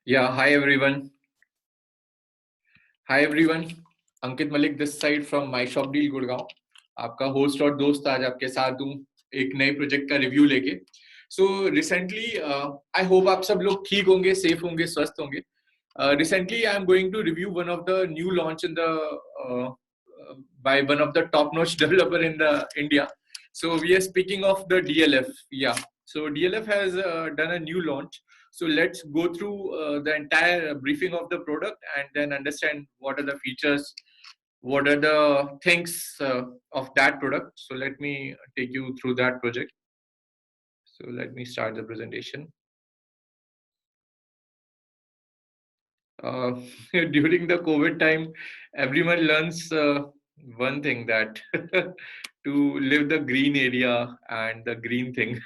Yeah, hi everyone. Hi everyone. Ankit Malik this side from my shop deal Gurgaon. आपका host और दोस्त आज आपके साथ हूँ एक नए प्रोजेक्ट का रिव्यू लेके. सो रिसेंटली आई होप आप सब लोग ठीक होंगे, सेफ होंगे, स्वस्थ होंगे. Recently I am going to review one of the new launch in the by one of the top notch developer in the India. So we are speaking of the DLF. Yeah. So DLF has done a new launch. So let's go through the entire briefing of the product and then understand what are the features, what are the things of that product. So let me take you through that project. So let me start the presentation. Uh, During the COVID time, everyone learns one thing that to live the green area and the green thing.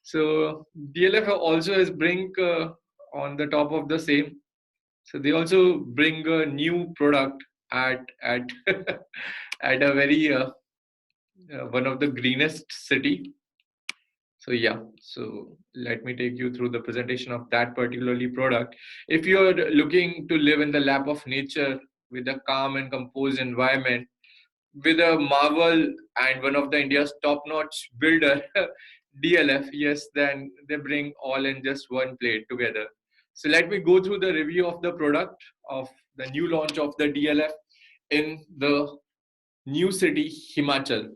So DLF also is bring on the top of the same. So they also bring a new product at at a very one of the greenest city. So yeah, so let me take you through the presentation of that particularly product. If you're looking to live in the lap of nature with a calm and composed environment, with a marvel and one of the India's top-notch builder, DLF, yes, then they bring all in just one plate together. So let me go through the review of the product of the new launch of the DLF in the new city, Himachal.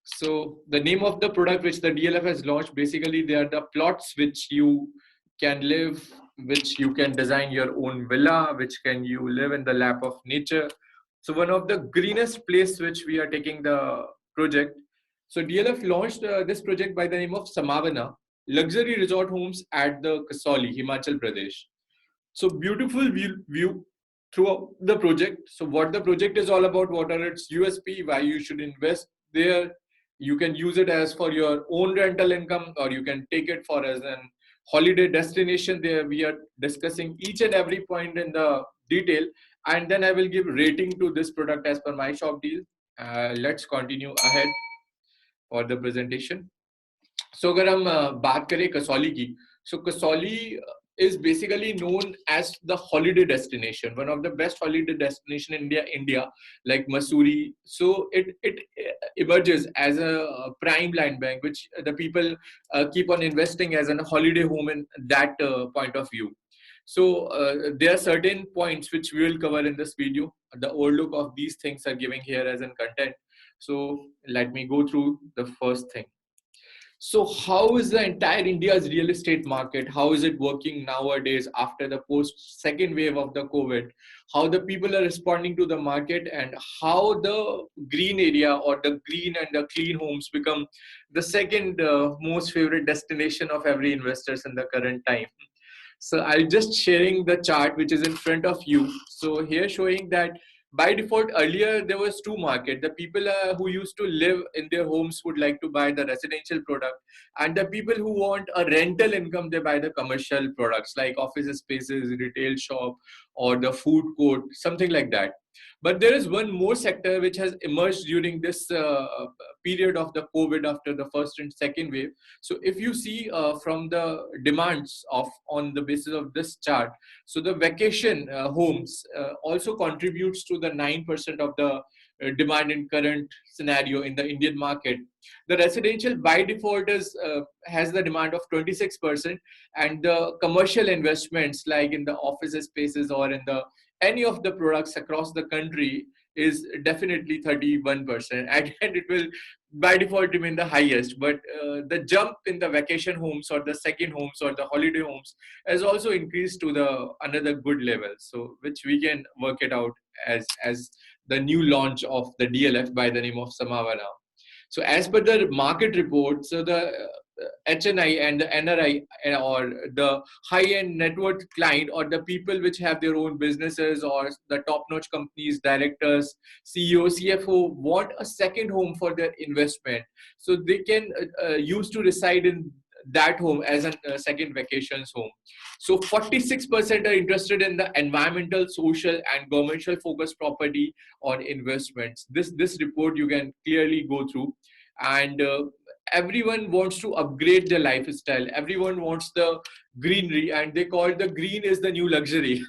So the name of the product which the DLF has launched, basically they are the plots which you can live, which you can design your own villa, which can you live in the lap of nature. So one of the greenest place which we are taking the project. So DLF launched this project by the name of Samavana, luxury resort homes at the Kasauli, Himachal Pradesh. So beautiful view throughout the project. So what the project is all about, what are its USP, why you should invest there. You can use it as for your own rental income, or you can take it for as an holiday destination. There we are discussing each and every point in the detail, and then I will give rating to this product as per my shop deal. Let's continue ahead for the presentation. So अगर हम बात करें कसौली की, so Kasauli is basically known as the holiday destination, one of the best holiday destination in India, like Mussoorie. So it emerges as a prime land bank, which the people keep on investing as a holiday home in that point of view. So there are certain points which we will cover in this video. The overlook of these things are giving here as in content. So let me go through the first thing. So how is the entire India's real estate market? How is it working nowadays after the post second wave of the COVID? How the people are responding to the market and how the green area or the green and the clean homes become the second most favorite destination of every investors in the current time. So I'll just sharing the chart which is in front of you. So here showing that by default earlier there was two market. The people who used to live in their homes would like to buy the residential product, and the people who want a rental income, they buy the commercial products like office spaces, retail shop, or the food court, something like that. But there is one more sector which has emerged during this period of the COVID after the first and second wave. So if you see from the demands of on the basis of this chart, so the vacation homes also contributes to the 9% of the demand in current scenario in the Indian market. The residential by default is has the demand of 26%, and the commercial investments like in the office spaces or in the any of the products across the country is definitely 31%, and it will by default remain the highest. But the jump in the vacation homes or the second homes or the holiday homes has also increased to the another good level, so which we can work it out as the new launch of the DLF by the name of Samavana. So as per the market report, so the HNI and the NRI or the high-end net worth client or the people which have their own businesses or the top-notch companies, directors, CEO, CFO want a second home for their investment. So they can use to reside in that home as a second vacations home. So 46% are interested in the environmental, social, and commercial focused property or investments. This report you can clearly go through, and everyone wants to upgrade their lifestyle. Everyone wants the greenery, and they call the green is the new luxury.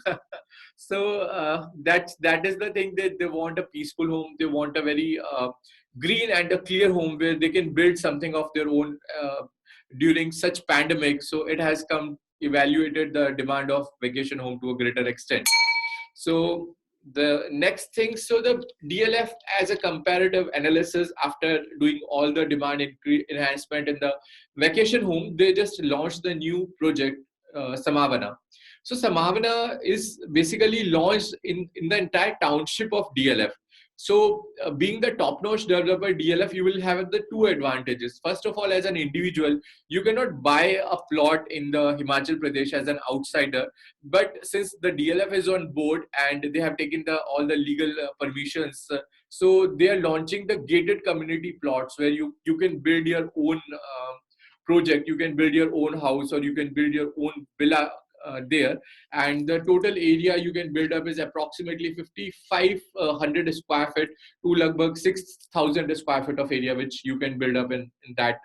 So that is the thing, that they want a peaceful home. They want a very green and a clear home where they can build something of their own during such pandemic. So it has come evaluated the demand of vacation home to a greater extent. So the next thing, so the DLF as a comparative analysis, after doing all the demand enhancement in the vacation home, they just launched the new project, Samavana. So Samavana is basically launched in the entire township of DLF. So being the top-notch developer DLF, you will have the two advantages. First of all, as an individual, you cannot buy a plot in the Himachal Pradesh as an outsider. But since the DLF is on board and they have taken all the legal permissions, so they are launching the gated community plots where you can build your own project, you can build your own house, or you can build your own villa there. And the total area you can build up is approximately 5,500 square feet to lagbhag 6,000 square feet of area, which you can build up in that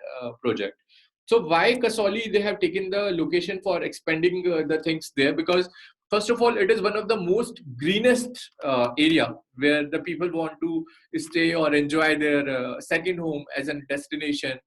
project. So why Kasoli? They have taken the location for expanding the things there, because first of all, it is one of the most greenest area where the people want to stay or enjoy their second home as a destination.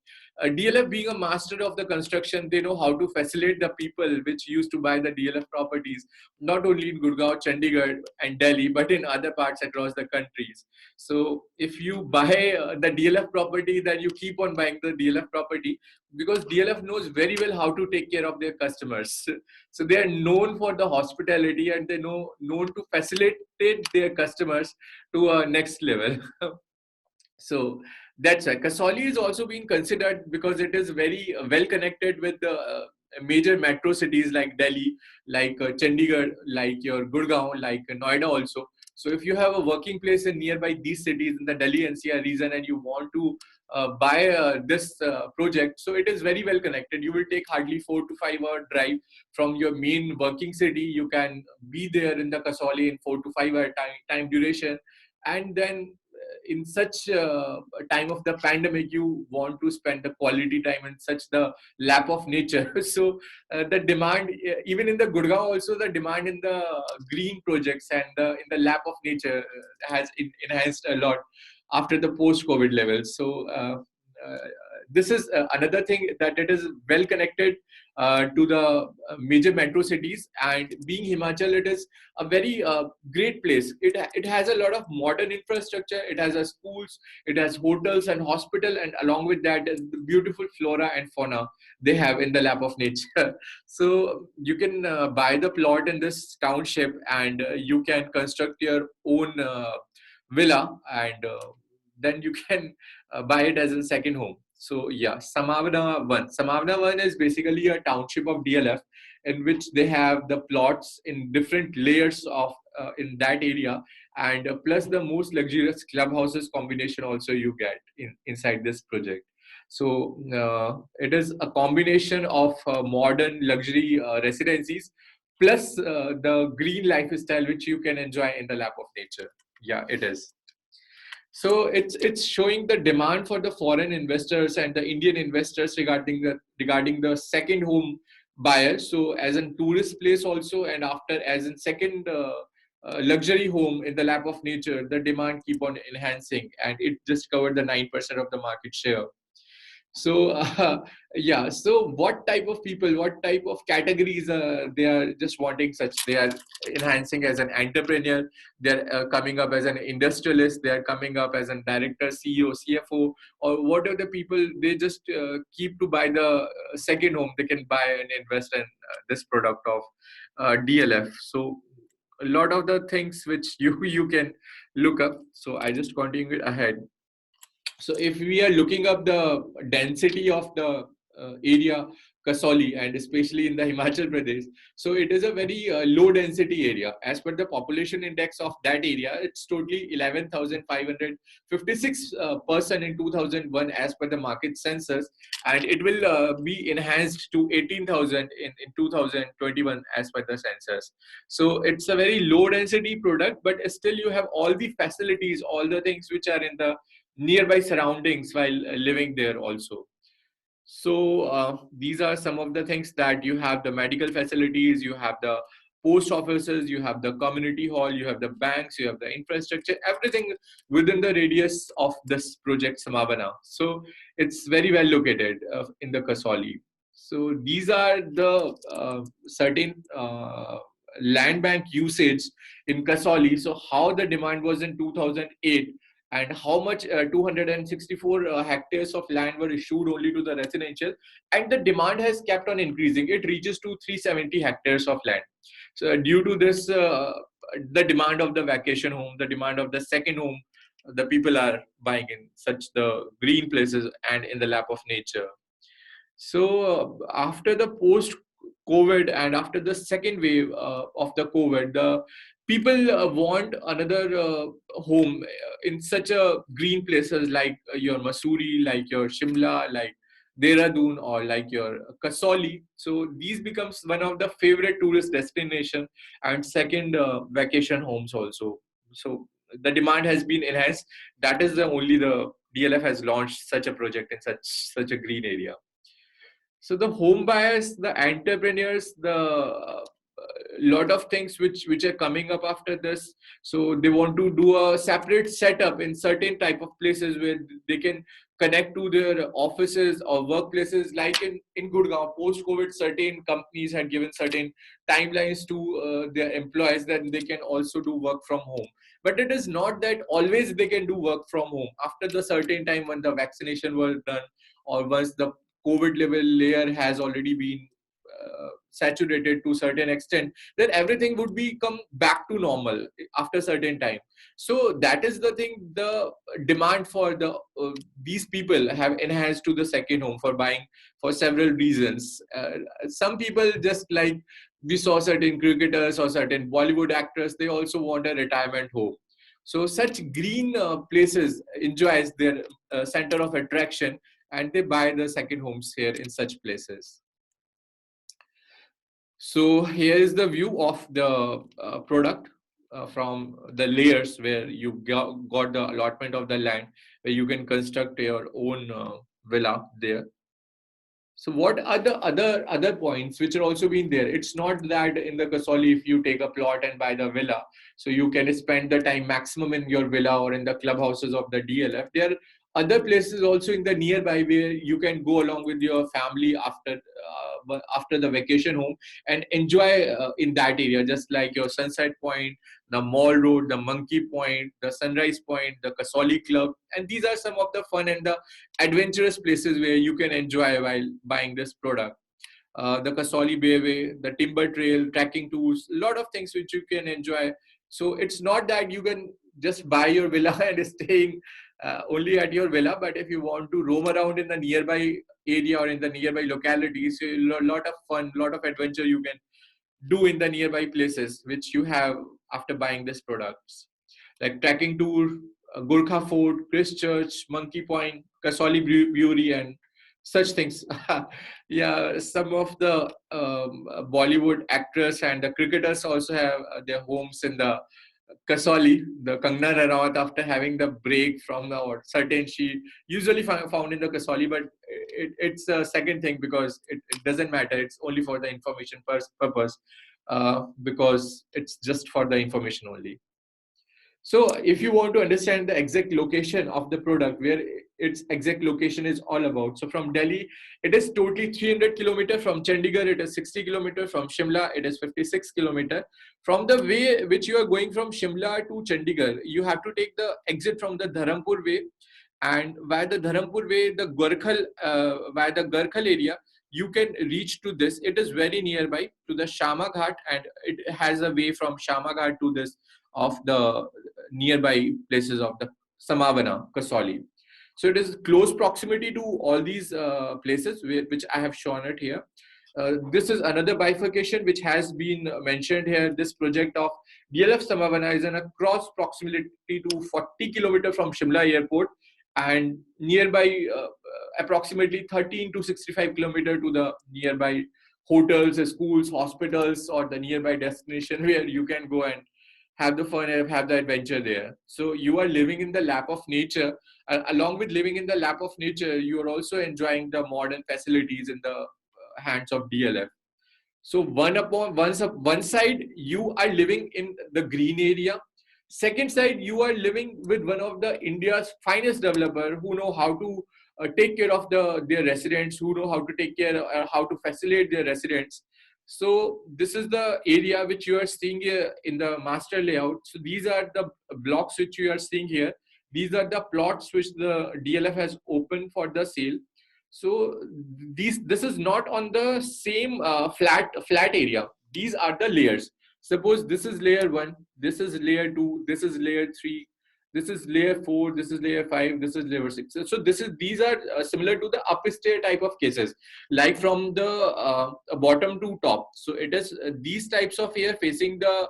DLF being a master of the construction, they know how to facilitate the people which used to buy the DLF properties, not only in Gurgaon, Chandigarh, and Delhi, but in other parts across the countries. So if you buy the DLF property, then you keep on buying the DLF property, because DLF knows very well how to take care of their customers. So they are known for the hospitality, and they known to facilitate their customers to a next level. So that's why Kasoli is also being considered, because it is very well connected with the major metro cities like Delhi, like Chandigarh, like your Gurgaon, like Noida also. So if you have a working place in nearby these cities in the Delhi NCR region, and you want to buy this project, so it is very well connected. You will take hardly 4 to 5 hour drive from your main working city. You can be there in the Kasoli in 4 to 5 hour time duration. And then in such time of the pandemic, you want to spend the quality time in such the lap of nature. So the demand, even in the Gurgaon also, the demand in the green projects and in the lap of nature has enhanced a lot after the post-COVID levels. So this is another thing, that it is well connected to the major metro cities. And being Himachal, it is a very great place. It has a lot of modern infrastructure. It has schools, it has hotels and hospital, and along with that, the beautiful flora and fauna they have in the lap of nature. So you can buy the plot in this township, and you can construct your own villa, and then you can buy it as a second home. So yeah, Samavana 1 is basically a township of DLF, in which they have the plots in different layers of in that area, and plus the most luxurious clubhouses combination also you get inside this project. So it is a combination of modern luxury residencies plus the green lifestyle which you can enjoy in the lap of nature. Yeah, it is. So it's showing the demand for the foreign investors and the Indian investors regarding the second home buyers. So as a tourist place also, and after as in second luxury home in the lap of nature, the demand keep on enhancing, and it just covered the 9% of the market share. So yeah, so what type of people, what type of categories they are just wanting such? They are enhancing as an entrepreneur, they're coming up as an industrialist, they are coming up as a director, CEO, CFO, or what are the people? They just keep to buy the second home. They can buy and invest in this product of DLF. So a lot of the things which you can look up. So I just continue it ahead. So if we are looking up the density of the area Kasoli, and especially in the Himachal Pradesh, so it is a very low density area. As per the population index of that area, it's totally 11,556 person in 2001 as per the market census, and it will be enhanced to 18,000 in 2021 as per the census. So it's a very low density product, but still you have all the facilities, all the things which are in the nearby surroundings while living there also. So these are some of the things that you have: the medical facilities, you have the post offices, you have the community hall, you have the banks, you have the infrastructure, everything within the radius of this project Samavana. So it's very well located in the Kasoli. So these are the certain land bank usage in Kasoli. So how the demand was in 2008, and how much 264 hectares of land were issued only to the residential, and the demand has kept on increasing. It reaches to 370 hectares of land. So due to this, the demand of the vacation home, the demand of the second home, the people are buying in such the green places and in the lap of nature. So after the post COVID and after the second wave of the COVID, the people want another home in such a green places like your Masuri, like your Shimla, like Dehradun, or like your Kasoli. So these becomes one of the favorite tourist destination and second vacation homes also. So the demand has been enhanced. That is the only the DLF has launched such a project in such a green area. So the home buyers, the entrepreneurs, the lot of things which are coming up after this. So they want to do a separate setup in certain type of places where they can connect to their offices or workplaces. Like in Gurgaon, post COVID, certain companies had given certain timelines to their employees that they can also do work from home. But it is not that always they can do work from home. After the certain time when the vaccination was done, or once the COVID level layer has already been saturated to certain extent, then everything would become back to normal after certain time. So that is the thing. The demand for these people have enhanced to the second home for buying for several reasons. Some people just like we saw certain cricketers or certain Bollywood actors, they also want a retirement home. So such green places enjoys their center of attraction, and they buy the second homes here in such places. So here is the view of the product from the layers where you got the allotment of the land, where you can construct your own villa there. So what are the other points which are also been there? It's not that in the Kasoli, if you take a plot and buy the villa, so you can spend the time maximum in your villa or in the clubhouses of the DLF. There are other places also in the nearby where you can go along with your family after the vacation home and enjoy in that area, just like your Sunset Point, the Mall Road, the Monkey Point, the Sunrise Point, the Kasoli Club, and these are some of the fun and the adventurous places where you can enjoy while buying this product. The Kasoli Bayway, the Timber Trail, trekking tours, a lot of things which you can enjoy. So it's not that you can just buy your villa and staying only at your villa, but if you want to roam around in the nearby area or in the nearby localities, a lot of fun, lot of adventure you can do in the nearby places which you have after buying these products, like trekking tour, Gurkha Fort, Christchurch, Monkey Point, Kasoli Brewery, and such things. Yeah, some of the Bollywood actors and the cricketers also have their homes in the Kasoli. The Kangna Ranaut, after having the break from the or certain, she usually found in the Kasoli, but it's a second thing because it doesn't matter. It's only for the information purpose, because it's just for the information only. So if you want to understand the exact location of the product, where its exact location is all about. So from Delhi, it is totally 300 kilometer. From Chandigarh, it is 60 kilometer. From Shimla, it is 56 kilometer. From the way which you are going from Shimla to Chandigarh, you have to take the exit from the Dharampur way, and via the Dharampur way, via the Garkhal area, you can reach to this. It is very nearby to the Shama Ghat, and it has a way from Shama Ghat to this of the nearby places of the Samavana, Kasoli. So it is close proximity to all these places which I have shown it here. This is another bifurcation which has been mentioned here. This project of DLF Samavana is in a cross proximity to 40 kilometers from Shimla airport, and nearby approximately 13 to 65 kilometers to the nearby hotels, schools, hospitals, or the nearby destination where you can go and have the fun and have the adventure there. So you are living in the lap of nature. Along with living in the lap of nature, you are also enjoying the modern facilities in the hands of DLF. So one side you are living in the green area. Second side you are living with one of the India's finest developer who know how to take care of their residents, who know how to take care, how to facilitate their residents. So this is the area which you are seeing here in the master layout. So these are the blocks which you are seeing here. These are the plots which the DLF has opened for the sale. So this is not on the same flat area. These are the layers. Suppose this is layer 1, this is layer 2, this is layer 3, this is layer 4, this is layer 5, this is layer 6. So these are similar to the upstair type of cases, like from the bottom to top. So it is these types of air facing the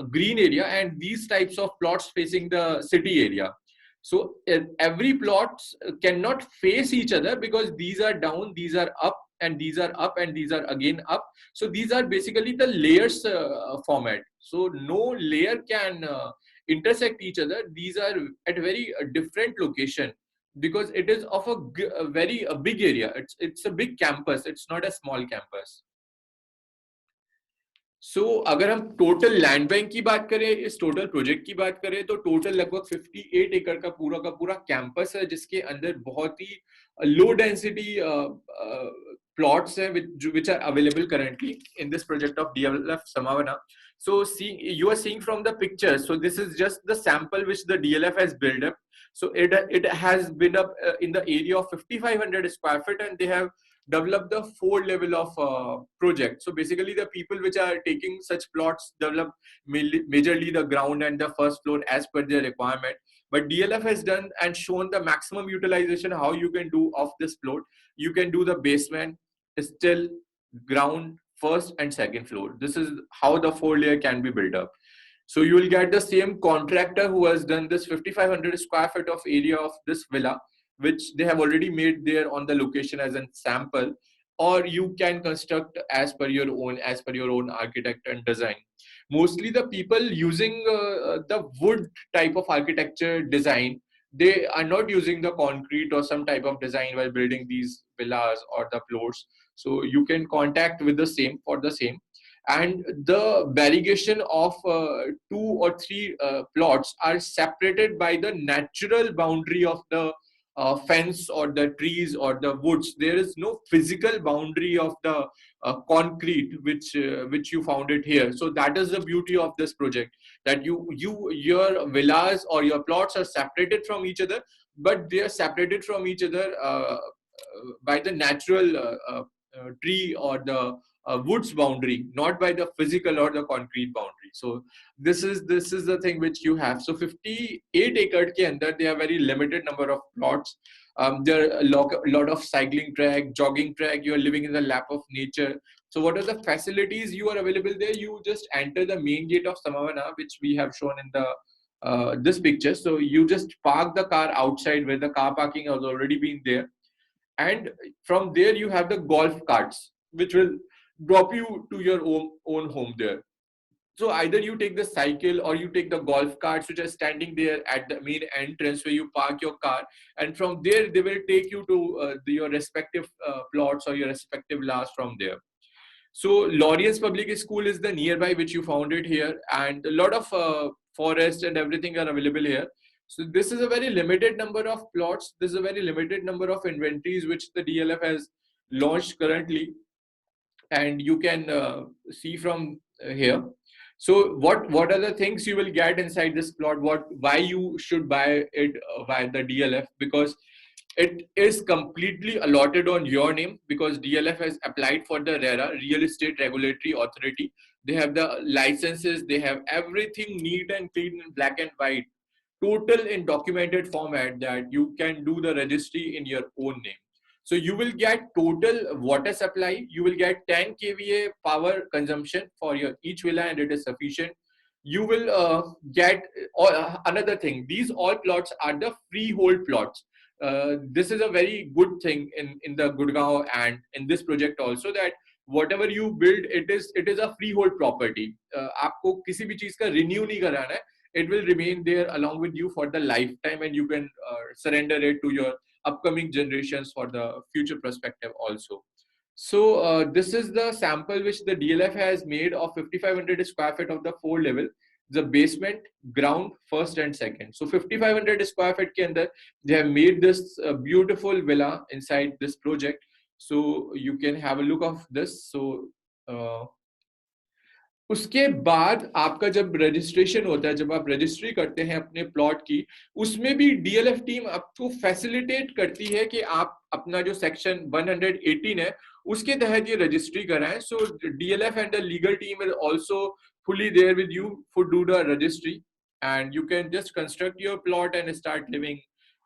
green area and these types of plots facing the city area. So every plots cannot face each other because these are down, these are up, and these are up, and these are again up. So these are basically the layers format. So no layer can intersect each other. These are at very different location because it is of a very big area. It's a big campus. It's not a small campus. सो अगर हम total land bank की बात करें, इस total project की बात करें, तो टोटल लगभग 58 एकड़ का पूरा कैंपस है जिसके अंदर बहुत ही लो डेंसिटी plots हैं which are available currently in this project of DLF Samavana. So you are seeing from the picture. So this is just the sample which the DLF has built up. So it has been up in the area of 5,500 square feet, and they have develop the 4 level of project. So basically the people which are taking such plots develop majorly the ground and the first floor as per their requirement. But DLF has done and shown the maximum utilization how you can do of this plot. You can do the basement, still, ground, first and second floor. This is how the 4 layer can be built up. So you will get the same contractor who has done this 5,500 square feet of area of this villa, which they have already made there on the location as a sample, or you can construct as per your own architect and design. Mostly the people using the wood type of architecture design, they are not using the concrete or some type of design while building these villas or the floors. So you can contact with the same for the same. And the variegation of 2 or 3 plots are separated by the natural boundary of the fence or the trees or the woods. There is no physical boundary of the concrete which you found it here. So that is the beauty of this project, that your villas or your plots are separated from each other, but they are separated from each other by the natural tree or the woods boundary, not by the physical or the concrete boundary. So this is the thing which you have. So 58 acre ke andar there are very limited number of plots. There are a lot of cycling track, jogging track. You are living in the lap of nature. So what are the facilities you are available there? You just enter the main gate of Samavana, which we have shown in the this picture. So you just park the car outside where the car parking has already been there, and from there you have the golf carts which will drop you to your own home there. So either you take the cycle or you take the golf carts which are standing there at the main entrance where you park your car, and from there they will take you to your respective plots or your respective villas from there. So Lawrence Public School is the nearby which you found it here, and a lot of forest and everything are available here. So this is a very limited number of plots. This is a very limited number of inventories which the DLF has launched currently, and you can see from here. So what are the things you will get inside this plot? Why you should buy it by the DLF? Because it is completely allotted on your name, because DLF has applied for the RERA, Real Estate Regulatory Authority. They have the licenses, they have everything neat and clean in black and white, total in documented format, that you can do the registry in your own name. So you will get total water supply, you will get 10 kVA power consumption for your each villa, and it is sufficient. You will get another thing, these all plots are the freehold plots. This is a very good thing in the Gurgaon and in this project also, that whatever you build, it is a freehold property. आपको किसी भी चीज का renew नहीं कराना है. It will remain there along with you for the lifetime, and you can surrender it to your upcoming generations for the future perspective also. So this is the sample which the DLF has made of 5500 square feet of the 4 level, the basement, ground, first and second. So 5500 square feet के अंदर they have made this beautiful villa inside this project. So you can have a look of this. So उसके बाद आपका जब registration होता है, जब आप रजिस्ट्री करते हैं अपने प्लॉट की, उसमें भी डीएलएफ टीम आपको फैसिलिटेट करती है कि आप अपना जो सेक्शन 118 है उसके तहत ये रजिस्ट्री कराएं. So DLF and the legal team is also fully there with you for do the registry, and you can just construct your plot and start living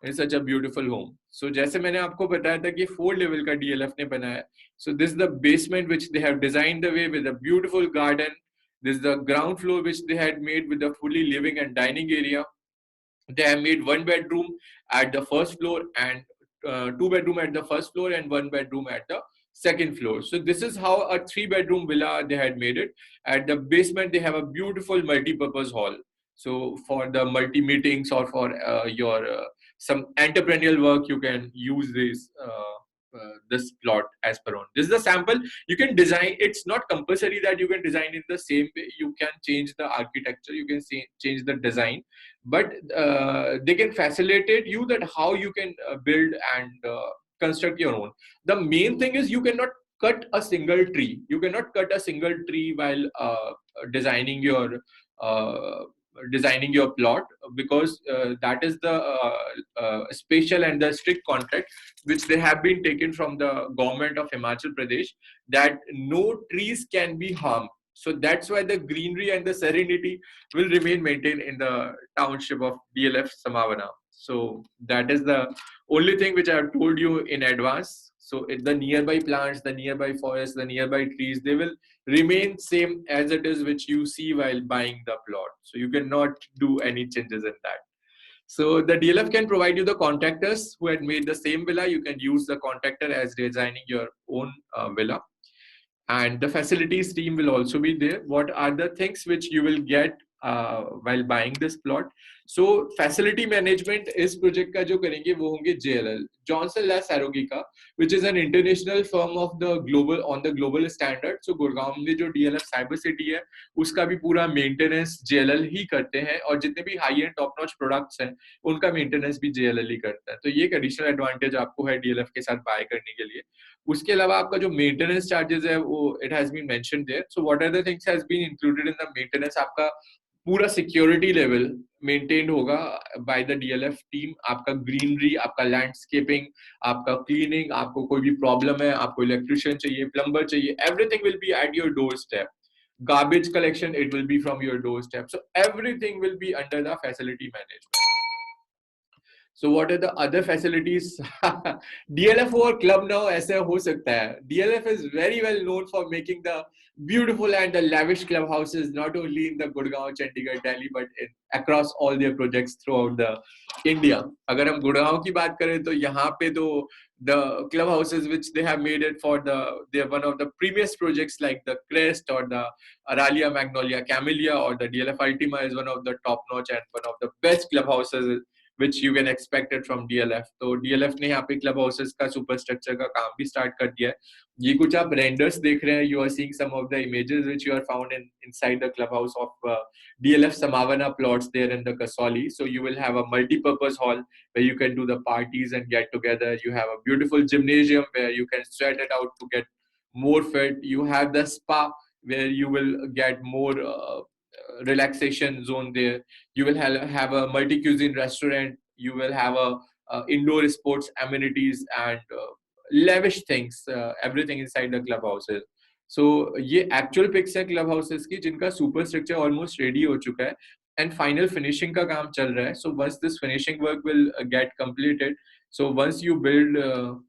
in such a beautiful home. So जैसे मैंने आपको बताया था कि 4 level का DLF ने बनाया. So this is the basement which they have designed the way with a beautiful garden. This is the ground floor which they had made with the fully living and dining area. They have made 1 bedroom at the first floor and 2 bedroom at the first floor and 1 bedroom at the second floor. So this is how a 3 bedroom villa they had made it. At the basement they have a beautiful multi-purpose hall. So for the multi meetings or for your some entrepreneurial work, you can use this plot as per on. This is the sample. You can design. It's not compulsory that you can design in the same way. You can change the architecture. You can change the design, but they can facilitate you that how you can build and construct your own. The main thing is you cannot cut a single tree. You cannot cut a single tree while uh, designing your plot, because that is the special and the strict contract which they have been taken from the government of Himachal Pradesh, that no trees can be harmed. So that's why the greenery and the serenity will remain maintained in the township of DLF Samavana. So that is the only thing which I have told you in advance. So the nearby plants, the nearby forests, the nearby trees, they will remain same as it is which you see while buying the plot. So you cannot do any changes in that. So the DLF can provide you the contractors who had made the same villa. You can use the contractor as designing your own villa. And the facilities team will also be there. What are the things which you will get while buying this plot? So facility management इस project का जो करेंगे वो होंगे JLL, Johnson Lass Arogica, which is an international firm of the global on the global standard. So Gurgaon में जो DLF Cyber City है उसका भी पूरा maintenance JLL ही करते हैं, और जितने भी high end top notch products हैं उनका maintenance भी JLL ही करता है. तो ये एक additional advantage आपको है DLF के साथ buy करने के लिए. उसके अलावा आपका जो मेंटेनेंस चार्जेस है वो it has been mentioned there. So what are the things has been included in the maintenance? आपका पूरा सिक्योरिटी लेवल मेंटेन होगा बाय द डीएलएफ टीम. आपका ग्रीनरी, आपका लैंडस्केपिंग, आपका क्लीनिंग, आपको कोई भी प्रॉब्लम है, आपको इलेक्ट्रिशियन चाहिए, प्लम्बर चाहिए, everything will be at your door step. Garbage collection, it will be from your doorstep. So everything will be under the facility management. So what are the other facilities? DLF or club now ऐसे हो सकता है. DLF is very well known for making the beautiful and the lavish clubhouses, not only in the Gurgaon, Chandigarh, Delhi, but across all their projects throughout the India. अगर हम गुड़गांव की बात करें तो यहाँ पे तो the clubhouses which they have made it for they're one of the previous projects like the Crest or the Aralia Magnolia Camellia or the DLF Ultima is one of the top notch and one of the best clubhouses which you can expect it from DLF. तो DLF ने यहाँ पे club houses का super structure का काम भी start कर दिया है. ये कुछ आप रेंडर्स देख रहे हैं. You are seeing some of the images which you are found inside the clubhouse of DLF Samavana plots there in the Kasoli. So you will have a multi-purpose hall where you can do the parties and get together. You have a beautiful gymnasium where you can sweat it out to get more fit. You have the spa where you will get more relaxation zone there. You will have a multi-cuisine restaurant. You will have a indoor sports amenities and lavish things, everything inside the clubhouses. So ये actual pics है club houses की जिनका super structure almost ready हो चुका है and final finishing का काम चल रहा है. So once this finishing work will get completed, so once you build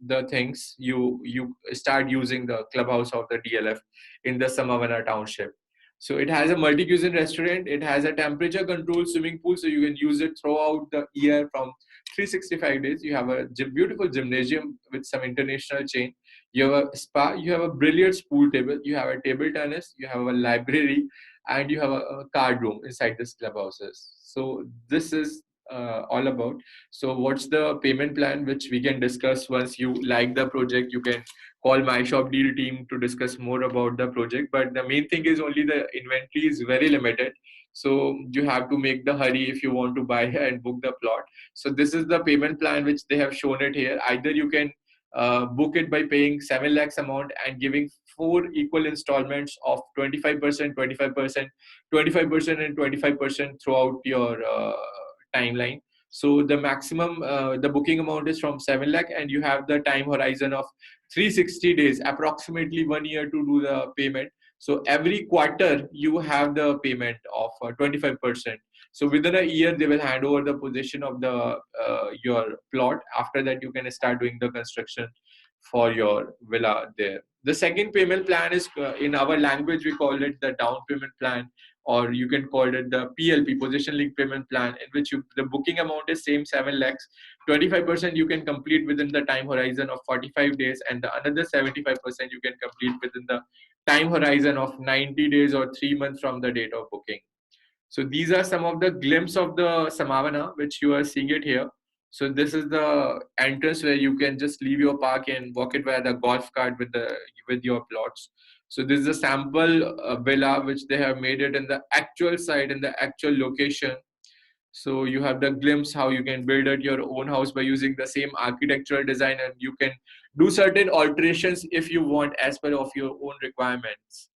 the things, you start using the clubhouse of the DLF in the Samavana township. So it has a multi-cuisine restaurant. It has a temperature controlled swimming pool, so you can use it throughout the year from 365 days. You have a beautiful gymnasium with some international chain. You have a spa. You have a brilliant pool table. You have a table tennis. You have a library, and you have a card room inside this clubhouses. So this is all about. So what's the payment plan, which we can discuss once you like the project? You can call my shop deal team to discuss more about the project. But the main thing is only the inventory is very limited. So you have to make the hurry if you want to buy and book the plot. So this is the payment plan which they have shown it here. Either you can book it by paying 7 lakhs amount and giving 4 equal installments of 25%, 25%, 25%, and 25% throughout your timeline. So the maximum, the booking amount is from 7 lakh, and you have the time horizon of 360 days, approximately 1 year to do the payment. So every quarter you have the payment of 25%. So within a year they will hand over the possession of the your plot. After that you can start doing the construction for your villa there. The second payment plan is in our language we call it the down payment plan, or you can call it the PLP, possession link payment plan, in which the booking amount is same 7 lakhs. 25% you can complete within the time horizon of 45 days, and the another 75% you can complete within the time horizon of 90 days or 3 months from the date of booking. So these are some of the glimpse of the Samavana, which you are seeing it here. So this is the entrance where you can just leave your park and walk it via the golf cart with your plots. So this is a sample villa which they have made it in the actual site, in the actual location. So you have the glimpse how you can build at your own house by using the same architectural design, and you can do certain alterations if you want as per of your own requirements.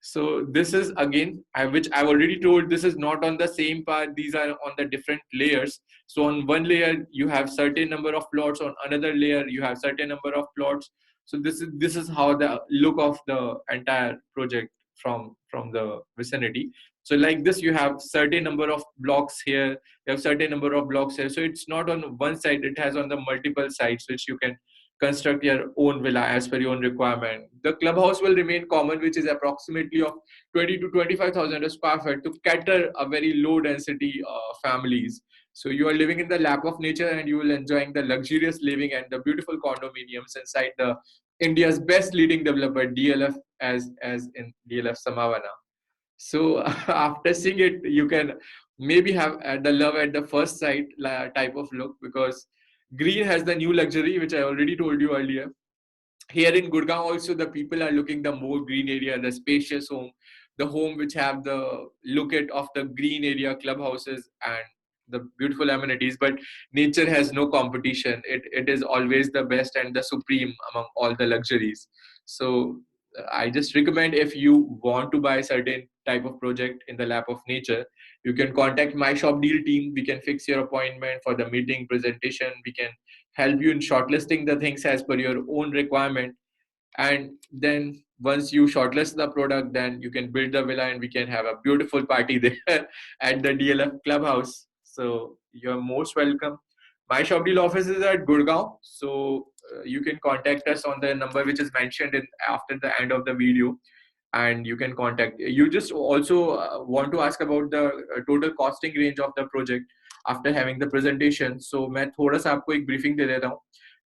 So this is again, which I've already told, this is not on the same part. These are on the different layers. So on one layer you have certain number of plots. On another layer you have certain number of plots. So this is how the look of the entire project from the vicinity. So like this, you have certain number of blocks here. You have certain number of blocks here. So it's not on one side. It has on the multiple sides, which you can construct your own villa as per your own requirement. The clubhouse will remain common, which is approximately of 20 to 25,000 square feet to cater a very low density families. So you are living in the lap of nature, and you will enjoying the luxurious living and the beautiful condominiums inside the India's best leading developer DLF, as in DLF Samavana. So after seeing it, you can maybe have the love at the first sight type of look, because green has the new luxury, which I already told you earlier. Here in Gurgaon also, the people are looking the more green area, the spacious home, the home which have the look at of the green area, clubhouses and the beautiful amenities. But nature has no competition. It is always the best and the supreme among all the luxuries. So I just recommend, if you want to buy certain type of project in the lap of nature, you can contact my shop deal team. We can fix your appointment for the meeting presentation. We can help you in shortlisting the things as per your own requirement. And then once you shortlist the product, then you can build the villa and we can have a beautiful party there at the DLF clubhouse. So you're most welcome. My shop deal office is at Gurgaon. So you can contact us on the number which is mentioned in after the end of the video, and you can contact. You just also want to ask about the total costing range of the project after having the presentation. So मैं थोड़ा सा आपको एक briefing दे देता हूँ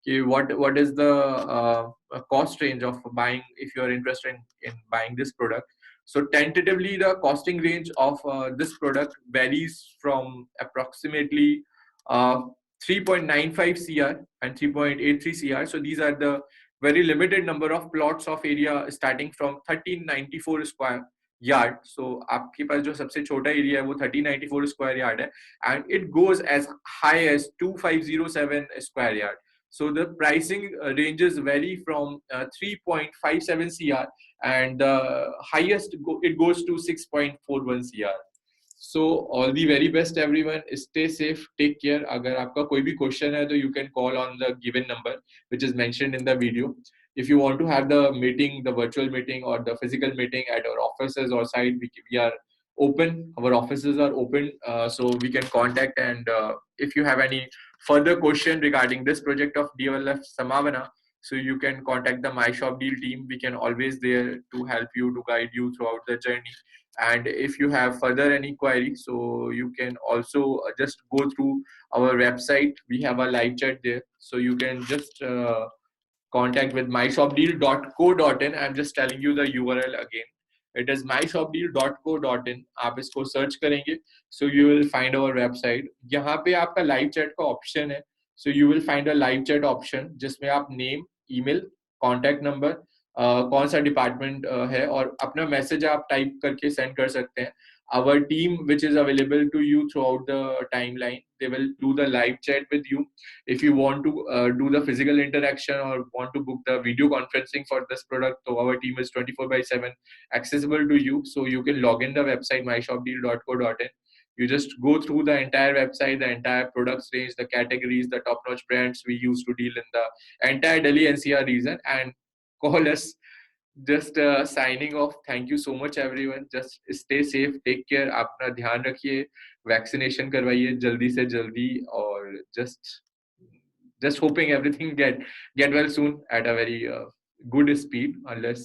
कि what is the cost range of buying if you are interested in buying this product. So tentatively the costing range of this product varies from approximately uh, 3.95 CR and 3.83 CR. So these are the very limited number of plots of area starting from 1394 square yard. So आपके पास जो सबसे छोटा area है वो 1394 square yard है, and it goes as high as 2507 square yard. So the pricing ranges vary from 3.57 CR, and the highest it goes to 6.41 CR. So all the very best everyone. Stay safe, take care. अगर आपका कोई भी question है तो you can call on the given number which is mentioned in the video. If you want to have the meeting, the virtual meeting or the physical meeting at our offices or site, we are open. Our offices are open, so we can contact. And if you have any further question regarding this project of DLF Samavana, So you can contact the My Shop Deal team. We can always there to help you, to guide you throughout the journey. And if you have further any query, so you can also just go through our website. We have a live chat there, so you can just contact with myshopdeal.co.in. I'm just telling you the URL again. It is myshopdeal.co.in. आप इसको search करेंगे, so you will find our website. यहाँ पे आपका live chat का option है, so you will find a live chat option जिसमें आप name, email, contact number, कौन सा डिपार्टमेंट है और अपना मैसेज आप टाइप करके सेंड कर सकते हैं. Our team, which is available to you throughout the timeline, they will do the live chat with you. If you want to do the physical interaction or want to book the video conferencing for this product, so our team is 24/7 accessible to you. So you can log in the website myshopdeal.co.in. You just go through the entire website, the entire products range, the categories, the top-notch brands we use to deal in the entire Delhi NCR region, and call us. Just signing off. Thank you so much everyone. Just stay safe, take care, अपना ध्यान रखिए, vaccination करवाइए जल्दी से जल्दी, और just hoping everything get well soon at a very good speed, unless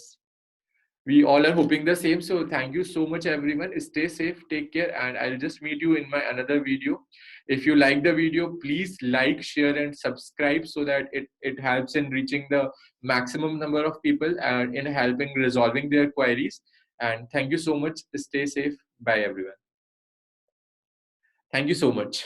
we all are hoping the same. So thank you so much everyone. Stay safe, take care, and I'll just meet you in my another video. If you like the video, please like, share and subscribe so that it helps in reaching the maximum number of people and in helping resolving their queries. And thank you so much. Stay safe. Bye everyone. Thank you so much.